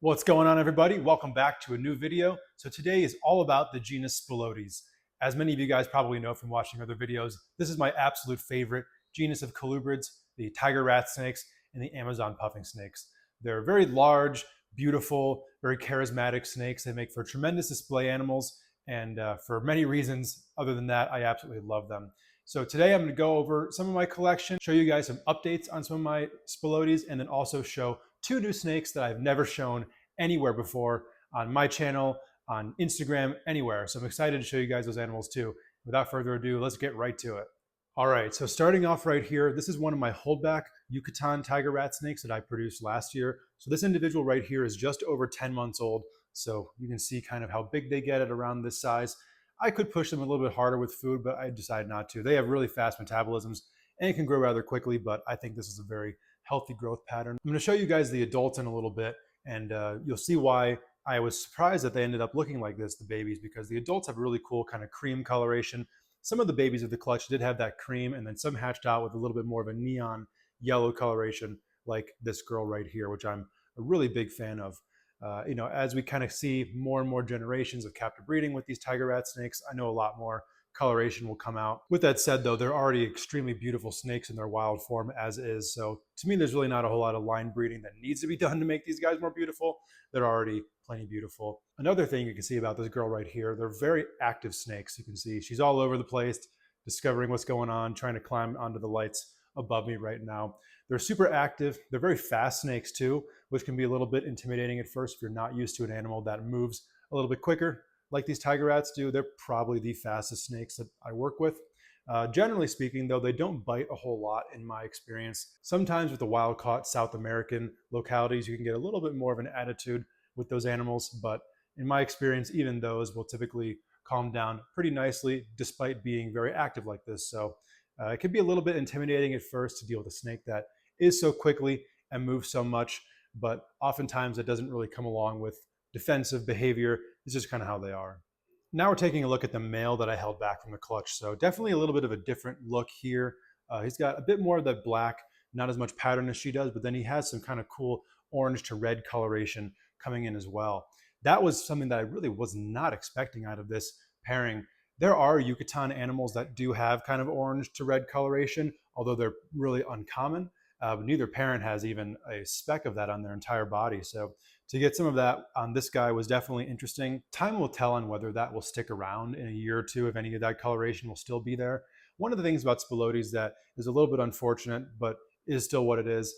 What's going on, everybody? Welcome back to a new video. So today is all about the genus Spilotes. As many of you guys probably know from watching other videos, this is my absolute favorite genus of colubrids, the tiger rat snakes and the Amazon puffing snakes. They're very large, beautiful, very charismatic snakes. They make for tremendous display animals, and for many reasons other than that, I absolutely love them. So today I'm going to go over some of my collection, show you guys some updates on some of my Spilotes, and then also show two new snakes that I've never shown anywhere before on my channel, on Instagram, anywhere. So I'm excited to show you guys those animals too. Without further ado, let's get right to it. All right, so starting off right here, this is one of my holdback Yucatan tiger rat snakes that I produced last year. So this individual right here is just over 10 months old. So you can see kind of how big they get at around this size. I could push them a little bit harder with food, but I decided not to. They have really fast metabolisms and can grow rather quickly, but I think this is a very healthy growth pattern. I'm going to show you guys the adults in a little bit, and you'll see why I was surprised that they ended up looking like this, the babies, because the adults have really cool kind of cream coloration. Some of the babies of the clutch did have that cream, and then some hatched out with a little bit more of a neon yellow coloration, like this girl right here, which I'm a really big fan of. As we kind of see more and more generations of captive breeding with these tiger rat snakes, I know a lot more coloration will come out. With that said, though, they're already extremely beautiful snakes in their wild form as is. So to me, there's really not a whole lot of line breeding that needs to be done to make these guys more beautiful. They're already plenty beautiful. Another thing you can see about this girl right here, they're very active snakes. You can see she's all over the place, discovering what's going on, trying to climb onto the lights above me right now. They're super active. They're very fast snakes too, which can be a little bit intimidating at first if you're not used to an animal that moves a little bit quicker like these tiger rats do. They're probably the fastest snakes that I work with. Generally speaking, though, they don't bite a whole lot in my experience. Sometimes with the wild-caught South American localities, you can get a little bit more of an attitude with those animals, but in my experience, even those will typically calm down pretty nicely despite being very active like this. So it can be a little bit intimidating at first to deal with a snake that is so quickly and moves so much, but oftentimes it doesn't really come along with defensive behavior. It's just kind of how they are. Now we're taking a look at the male that I held back from the clutch. So definitely a little bit of a different look here. He's got a bit more of that black, not as much pattern as she does, but then he has some kind of cool orange to red coloration coming in as well. That was something that I really was not expecting out of this pairing. There are Yucatan animals that do have kind of orange to red coloration, although they're really uncommon. But neither parent has even a speck of that on their entire body. So to get some of that on this guy was definitely interesting. Time will tell on whether that will stick around in a year or two, if any of that coloration will still be there. One of the things about Spilotes that is a little bit unfortunate, but is still what it is,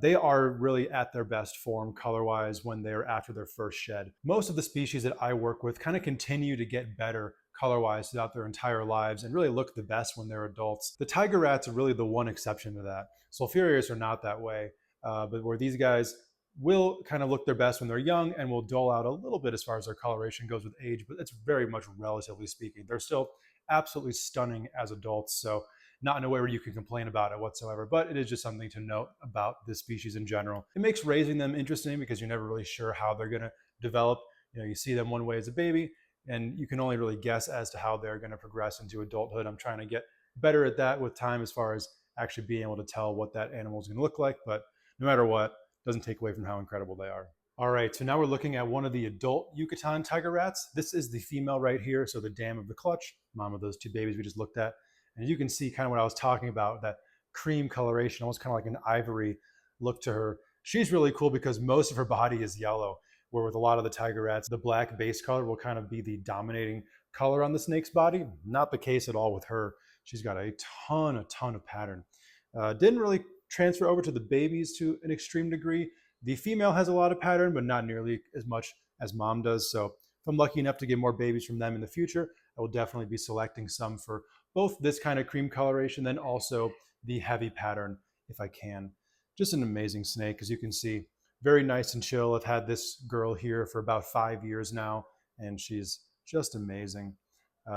they are really at their best form color-wise when they're after their first shed. Most of the species that I work with kind of continue to get better color-wise throughout their entire lives and really look the best when they're adults. The tiger rats are really the one exception to that. Sulfurias are not that way, but where these guys will kind of look their best when they're young and will dull out a little bit as far as their coloration goes with age, but it's very much relatively speaking. They're still absolutely stunning as adults, so not in a way where you can complain about it whatsoever, but it is just something to note about this species in general. It makes raising them interesting because you're never really sure how they're going to develop. You see them one way as a baby, and you can only really guess as to how they're going to progress into adulthood. I'm trying to get better at that with time as far as actually being able to tell what that animal is going to look like, but no matter what, doesn't take away from how incredible they are. All right, so now we're looking at one of the adult Yucatan tiger rats. This is the female right here, so the dam of the clutch, mom of those two babies we just looked at. And you can see kind of what I was talking about, that cream coloration, almost kind of like an ivory look to her. She's really cool because most of her body is yellow, where with a lot of the tiger rats, the black base color will kind of be the dominating color on the snake's body. Not the case at all with her. She's got a ton of pattern. Didn't really transfer over to the babies to an extreme degree. The female has a lot of pattern, but not nearly as much as mom does. So if I'm lucky enough to get more babies from them in the future, I will definitely be selecting some for both this kind of cream coloration, then also the heavy pattern if I can. Just an amazing snake, as you can see. Very nice and chill. I've had this girl here for about 5 years now, and she's just amazing.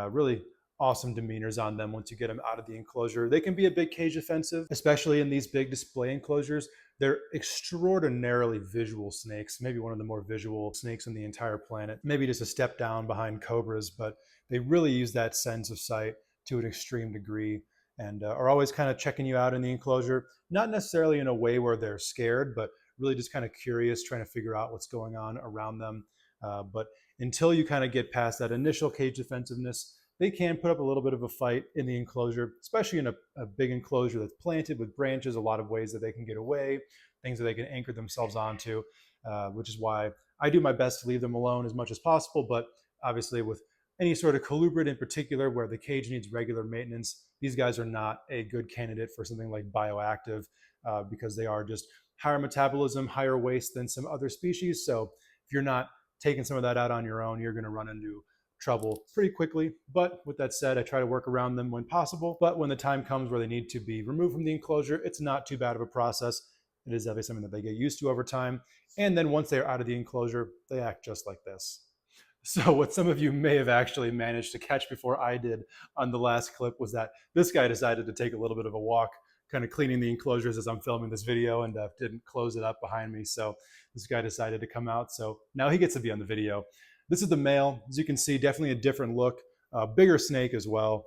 Really awesome demeanors on them once you get them out of the enclosure. They can be a bit cage offensive, especially in these big display enclosures. They're extraordinarily visual snakes, maybe one of the more visual snakes on the entire planet. Maybe just a step down behind cobras, but they really use that sense of sight to an extreme degree and are always kind of checking you out in the enclosure, not necessarily in a way where they're scared, but really just kind of curious, trying to figure out what's going on around them. But until you kind of get past that initial cage defensiveness, they can put up a little bit of a fight in the enclosure, especially in a big enclosure that's planted with branches, a lot of ways that they can get away, things that they can anchor themselves onto, which is why I do my best to leave them alone as much as possible. But obviously with any sort of colubrid in particular where the cage needs regular maintenance, these guys are not a good candidate for something like bioactive because they are just higher metabolism, higher waste than some other species. So if you're not taking some of that out on your own, you're going to run into trouble pretty quickly. But with that said, I try to work around them when possible. But when the time comes where they need to be removed from the enclosure, it's not too bad of a process. It is definitely something that they get used to over time. And then once they're out of the enclosure, they act just like this. So what some of you may have actually managed to catch before I did on the last clip was that this guy decided to take a little bit of a walk, kind of cleaning the enclosures as I'm filming this video, and didn't close it up behind me. So this guy decided to come out. So now he gets to be on the video. This is the male. As you can see, definitely a different look, bigger snake as well.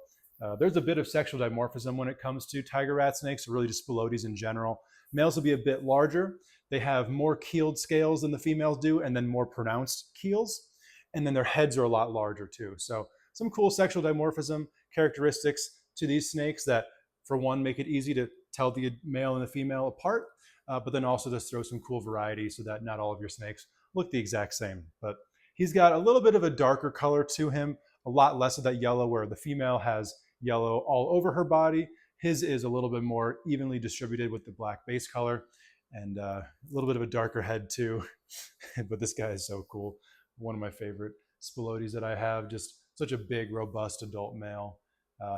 There's a bit of sexual dimorphism when it comes to tiger rat snakes, or really just Spilotes in general. Males will be a bit larger. They have more keeled scales than the females do, and then more pronounced keels. And then their heads are a lot larger too. So some cool sexual dimorphism characteristics to these snakes that, for one, make it easy to tell the male and the female apart, but then also just throw some cool variety so that not all of your snakes look the exact same. But he's got a little bit of a darker color to him, a lot less of that yellow where the female has yellow all over her body. His is a little bit more evenly distributed with the black base color, and a little bit of a darker head too. But this guy is so cool. One of my favorite Spilotes that I have, just such a big, robust adult male.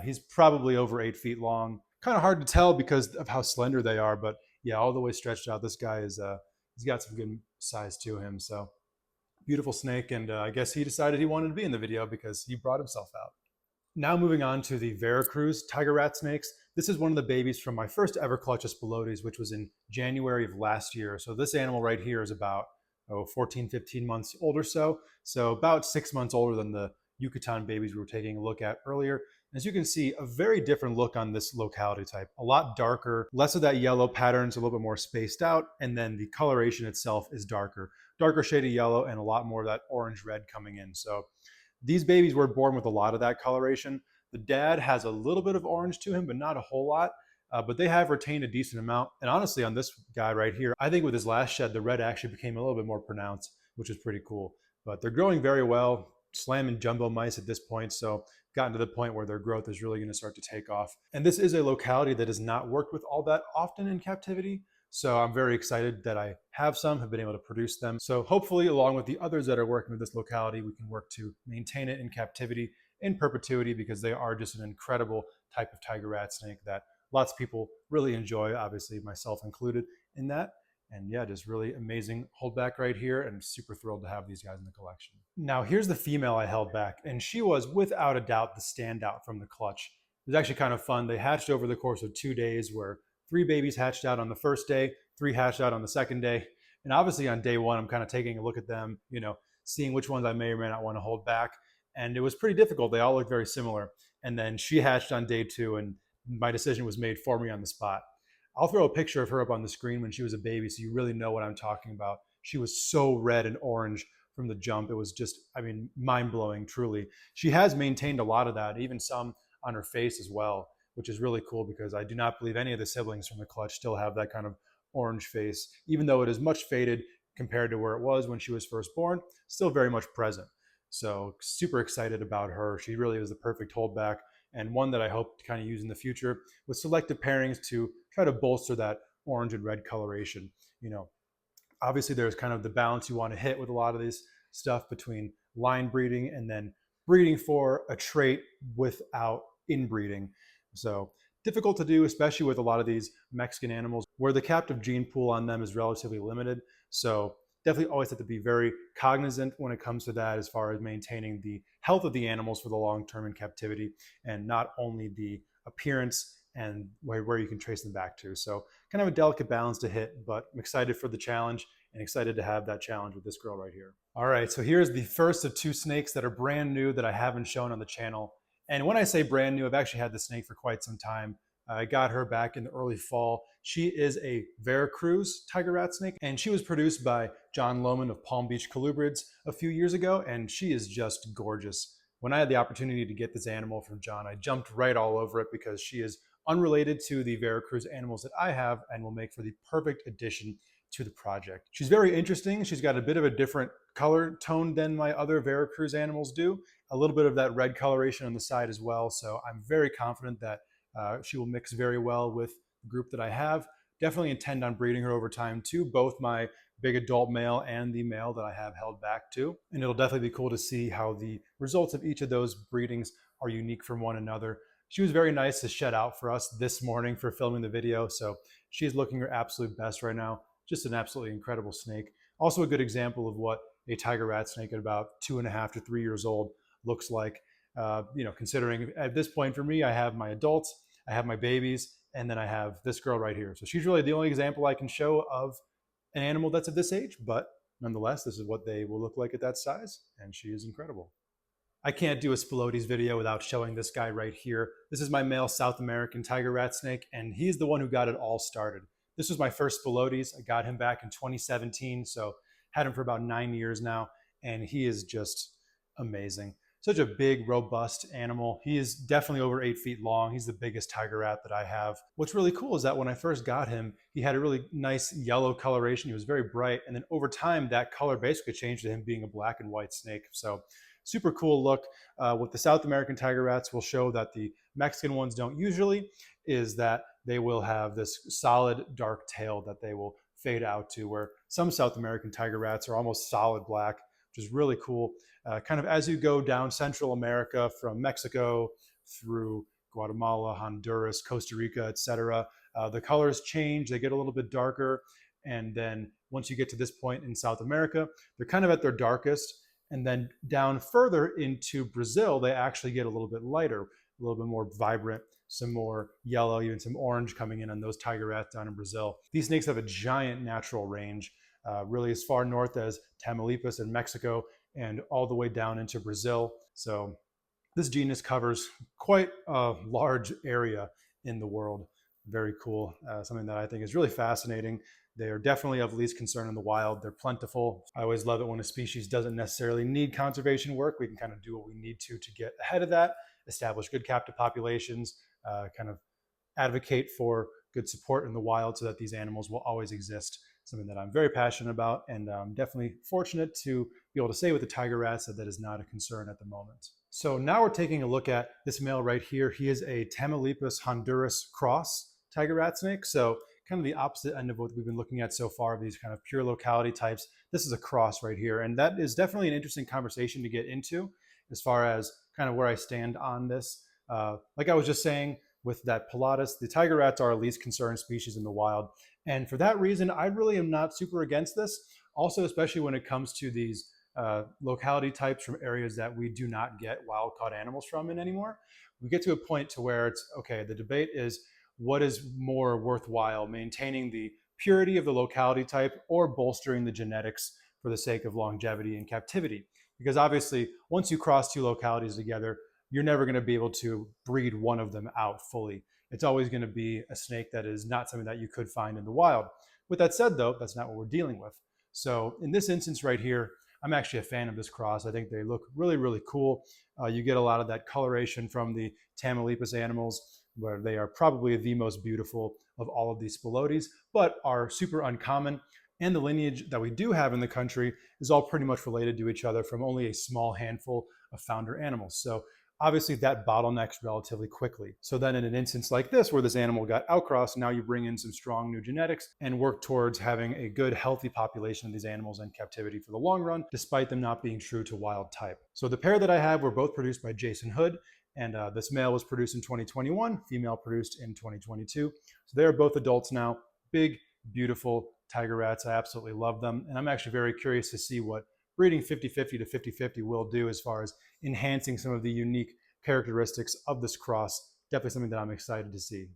He's probably over 8 feet long. Kind of hard to tell because of how slender they are, but yeah, all the way stretched out. This guy is, he's got some good size to him. So beautiful snake. And I guess he decided he wanted to be in the video because he brought himself out. Now moving on to the Veracruz tiger rat snakes. This is one of the babies from my first ever clutch of Spilotes, which was in January of last year. So this animal right here is about 14, 15 months old or so. So about 6 months older than the Yucatan babies we were taking a look at earlier. As you can see, a very different look on this locality type. A lot darker, less of that yellow patterns, a little bit more spaced out, and then the coloration itself is darker. Darker shade of yellow and a lot more of that orange-red coming in. So these babies were born with a lot of that coloration. The dad has a little bit of orange to him, but not a whole lot. But they have retained a decent amount. And honestly, on this guy right here, I think with his last shed, the red actually became a little bit more pronounced, which is pretty cool. But they're growing very well, slamming jumbo mice at this point. So gotten to the point where their growth is really going to start to take off. And this is a locality that has not worked with all that often in captivity. So I'm very excited that I have some, have been able to produce them. So hopefully, along with the others that are working with this locality, we can work to maintain it in captivity in perpetuity, because they are just an incredible type of tiger rat snake that lots of people really enjoy, obviously myself included in that. And yeah, just really amazing holdback right here, and super thrilled to have these guys in the collection. Now here's the female I held back, and she was without a doubt the standout from the clutch. It was actually kind of fun. They hatched over the course of 2 days, where 3 babies hatched out on the first day, 3 hatched out on the second day. And obviously on day 1, I'm kind of taking a look at them, seeing which ones I may or may not want to hold back. And it was pretty difficult. They all looked very similar. And then she hatched on day 2, and my decision was made for me on the spot. I'll throw a picture of her up on the screen when she was a baby, so you really know what I'm talking about. She was so red and orange from the jump. It was just, mind-blowing, truly. She has maintained a lot of that, even some on her face as well, which is really cool, because I do not believe any of the siblings from the clutch still have that kind of orange face, even though it is much faded compared to where it was when she was first born, still very much present. So super excited about her. She really was the perfect holdback, and one that I hope to kind of use in the future with selective pairings to try to bolster that orange and red coloration. Obviously there's kind of the balance you want to hit with a lot of this stuff between line breeding and then breeding for a trait without inbreeding. So difficult to do, especially with a lot of these Mexican animals where the captive gene pool on them is relatively limited. So definitely always have to be very cognizant when it comes to that, as far as maintaining the health of the animals for the long term in captivity, and not only the appearance and where you can trace them back to. So kind of a delicate balance to hit, but I'm excited for the challenge and excited to have that challenge with this girl right here. All right, so here's the first of 2 snakes that are brand new that I haven't shown on the channel. And when I say brand new, I've actually had the snake for quite some time, I got her back in the early fall. She is a Veracruz tiger rat snake, and she was produced by John Lohman of Palm Beach Colubrids a few years ago, and she is just gorgeous. When I had the opportunity to get this animal from John, I jumped right all over it because she is unrelated to the Veracruz animals that I have and will make for the perfect addition to the project. She's very interesting. She's got a bit of a different color tone than my other Veracruz animals do, a little bit of that red coloration on the side as well. So I'm very confident that she will mix very well with the group that I have. Definitely intend on breeding her over time too, both my big adult male and the male that I have held back too. And it'll definitely be cool to see how the results of each of those breedings are unique from one another. She was very nice to shed out for us this morning for filming the video. So she's looking her absolute best right now. Just an absolutely incredible snake. Also a good example of what a tiger rat snake at about 2.5 to 3 years old looks like. Considering at this point for me, I have my adults, I have my babies, and then I have this girl right here. So she's really the only example I can show of an animal that's of this age, but nonetheless, this is what they will look like at that size, and she is incredible. I can't do a Spilotes video without showing this guy right here. This is my male South American tiger rat snake, and he's the one who got it all started. This was my first Spilotes. I got him back in 2017, so had him for about 9 years now, and he is just amazing. Such a big, robust animal. He is definitely over 8 feet long. He's the biggest tiger rat that I have. What's really cool is that when I first got him, he had a really nice yellow coloration. He was very bright, and then over time, that color basically changed to him being a black and white snake. So super cool look. What the South American tiger rats will show that the Mexican ones don't usually is that they will have this solid dark tail that they will fade out to, where some South American tiger rats are almost solid black, which is really cool. Kind of as you go down Central America from Mexico through Guatemala, Honduras, Costa Rica, etc., the colors change. They get a little bit darker. And then once you get to this point in South America, they're kind of at their darkest. And then down further into Brazil, they actually get a little bit lighter, a little bit more vibrant, some more yellow, even some orange coming in on those tiger rats down in Brazil. These snakes have a giant natural range, really as far north as Tamaulipas in Mexico and all the way down into Brazil. So this genus covers quite a large area in the world. Very cool. Something that I think is really fascinating. They are definitely of least concern in the wild. They're plentiful. I always love it when a species doesn't necessarily need conservation work. We can kind of do what we need to get ahead of that, establish good captive populations, kind of advocate for good support in the wild so that these animals will always exist. Something that I'm very passionate about, and I'm definitely fortunate to be able to say with the tiger rats that is not a concern at the moment. So now we're taking a look at this male right here. He is a Tamaulipas Honduras cross tiger rat snake. So kind of the opposite end of what we've been looking at so far, these kind of pure locality types. This is a cross right here. And that is definitely an interesting conversation to get into as far as kind of where I stand on this. Like I was just saying with that Spilotes, the tiger rats are a least concerned species in the wild. And for that reason, I really am not super against this. Also, especially when it comes to these locality types from areas that we do not get wild caught animals from in anymore. We get to a point to where it's, okay, the debate is what is more worthwhile, maintaining the purity of the locality type or bolstering the genetics for the sake of longevity and captivity. Because obviously, once you cross two localities together, you're never going to be able to breed one of them out fully. It's always going to be a snake that is not something that you could find in the wild. With that said, though, that's not what we're dealing with. So in this instance right here, I'm actually a fan of this cross. I think they look really, really cool. You get a lot of that coloration from the Tamaulipas animals, where they are probably the most beautiful of all of these Spilotes, but are super uncommon. And the lineage that we do have in the country is all pretty much related to each other from only a small handful of founder animals. So obviously that bottlenecks relatively quickly. So then in an instance like this, where this animal got outcrossed, now you bring in some strong new genetics and work towards having a good, healthy population of these animals in captivity for the long run, despite them not being true to wild type. So the pair that I have were both produced by Jason Hood, and this male was produced in 2021, female produced in 2022. So they are both adults now, big, beautiful tiger rats. I absolutely love them. And I'm actually very curious to see what breeding 50-50 to 50-50 will do as far as enhancing some of the unique characteristics of this cross. Definitely something that I'm excited to see.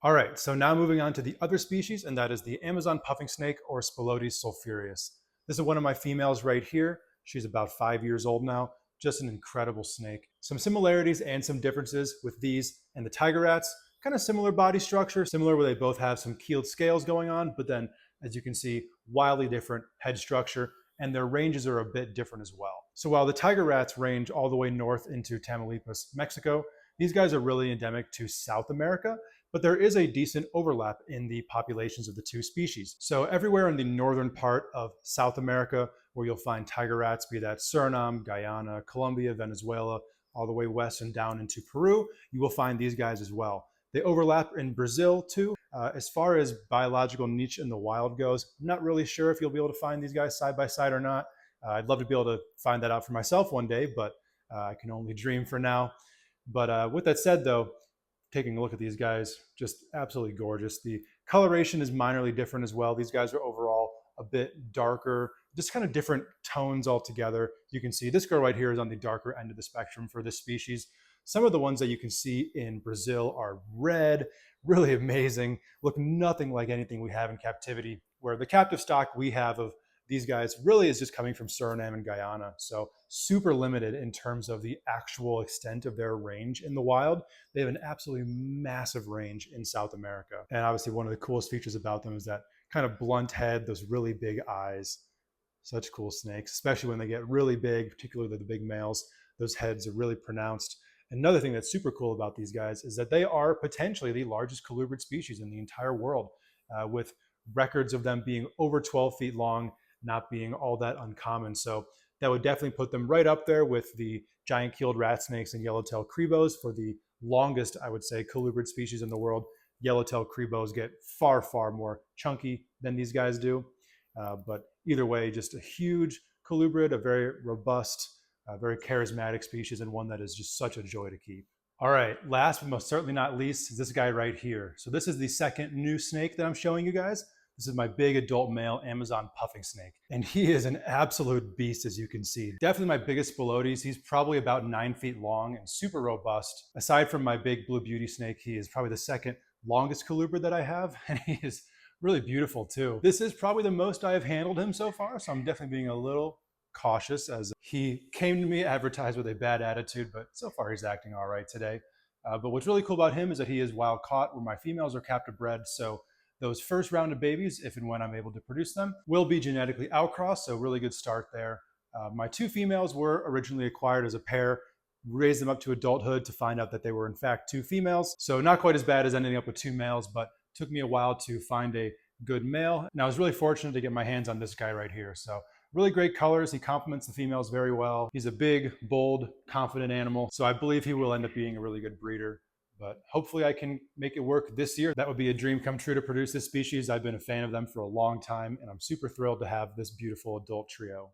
All right, so now moving on to the other species, and that is the Amazon puffing snake, or Spilotes sulphureus. This is one of my females right here. She's about 5 years old now. Just an incredible snake. Some similarities and some differences with these and the tiger rats. kind of similar body structure, similar where they both have some keeled scales going on, but then as you can see, wildly different head structure, and their ranges are a bit different as well. So while the tiger rats range all the way north into Tamaulipas, Mexico, these guys are really endemic to South America, but there is a decent overlap in the populations of the two species. So everywhere in the northern part of South America where you'll find tiger rats, be that Suriname, Guyana, Colombia, Venezuela, all the way west and down into Peru, you will find these guys as well. They overlap in Brazil too. As far as biological niche in the wild goes, I'm not really sure if you'll be able to find these guys side by side or not. I'd love to be able to find that out for myself one day, but I can only dream for now. But with that said though, taking a look at these guys, just absolutely gorgeous. The coloration is minorly different as well. These guys are overall a bit darker, just kind of different tones altogether. You can see this girl right here is on the darker end of the spectrum for this species. Some of the ones that you can see in Brazil are red, really amazing, look nothing like anything we have in captivity, where the captive stock we have of these guys really is just coming from Suriname and Guyana. So super limited in terms of the actual extent of their range in the wild. They have an absolutely massive range in South America. And obviously one of the coolest features about them is that kind of blunt head, those really big eyes. Such cool snakes, especially when they get really big, particularly the big males. Those heads are really pronounced. Another thing that's super cool about these guys is that they are potentially the largest colubrid species in the entire world, with records of them being over 12 feet long, not being all that uncommon. So that would definitely put them right up there with the giant keeled rat snakes and yellowtail crebos for the longest, I would say, colubrid species in the world. Yellowtail crebos get far, far more chunky than these guys do. But either way, just a huge colubrid, a very robust, very charismatic species, and one that is just such a joy to keep. All right, last but most certainly not least is this guy right here. So this is the second new snake that I'm showing you guys. This is my big adult male Amazon puffing snake. And he is an absolute beast, as you can see. Definitely my biggest Spilotes. He's probably about 9 feet long and super robust. Aside from my big blue beauty snake, he is probably the second longest colubrid that I have, and he is really beautiful too. This is probably the most I have handled him so far, so I'm definitely being a little cautious as he came to me advertised with a bad attitude, but so far he's acting all right today. But what's really cool about him is that he is wild caught, where my females are captive bred, so those first round of babies, if and when I'm able to produce them, will be genetically outcrossed, so really good start there. My two females were originally acquired as a pair, raised them up to adulthood to find out that they were in fact two females, so not quite as bad as ending up with two males, but took me a while to find a good male. And I was really fortunate to get my hands on this guy right here. So really great colors. He complements the females very well. He's a big, bold, confident animal. So I believe he will end up being a really good breeder. But hopefully I can make it work this year. That would be a dream come true to produce this species. I've been a fan of them for a long time, and I'm super thrilled to have this beautiful adult trio.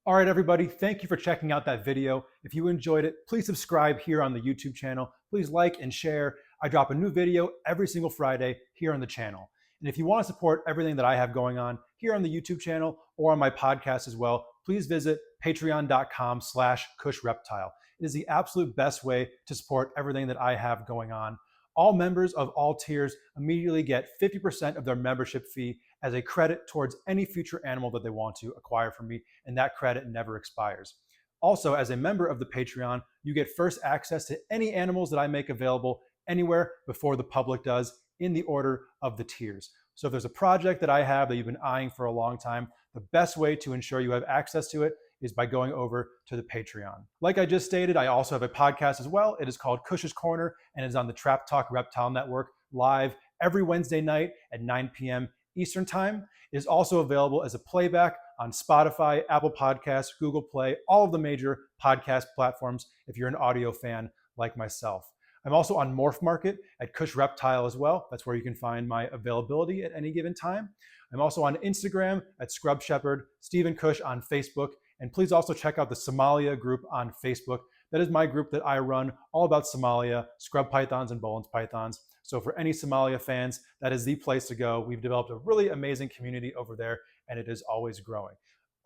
All right, everybody, thank you for checking out that video. If you enjoyed it, please subscribe here on the YouTube channel. Please like and share. I drop a new video every single Friday here on the channel. And if you want to support everything that I have going on here on the YouTube channel or on my podcast as well, please visit patreon.com/CushReptile. It is the absolute best way to support everything that I have going on. All members of all tiers immediately get 50% of their membership fee as a credit towards any future animal that they want to acquire from me, and that credit never expires. Also, as a member of the Patreon, you get first access to any animals that I make available anywhere before the public does, in the order of the tiers. So if there's a project that I have that you've been eyeing for a long time, the best way to ensure you have access to it is by going over to the Patreon. Like I just stated, I also have a podcast as well. It is called Cush's Corner, and is on the Trap Talk Reptile Network, live every Wednesday night at 9 p.m. Eastern Time. It is also available as a playback on Spotify, Apple Podcasts, Google Play, all of the major podcast platforms if you're an audio fan like myself. I'm also on Morph Market at Cush Reptile as well. That's where you can find my availability at any given time. I'm also on Instagram at Scrub Shepherd, Stephen Cush on Facebook, and please also check out the Somalia group on Facebook. That is my group that I run, all about Somalia, scrub pythons and Bowen's pythons. So for any Somalia fans, that is the place to go. We've developed a really amazing community over there, and it is always growing.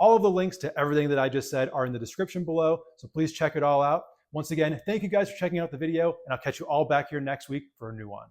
All of the links to everything that I just said are in the description below, so please check it all out. Once again, thank you guys for checking out the video, and I'll catch you all back here next week for a new one.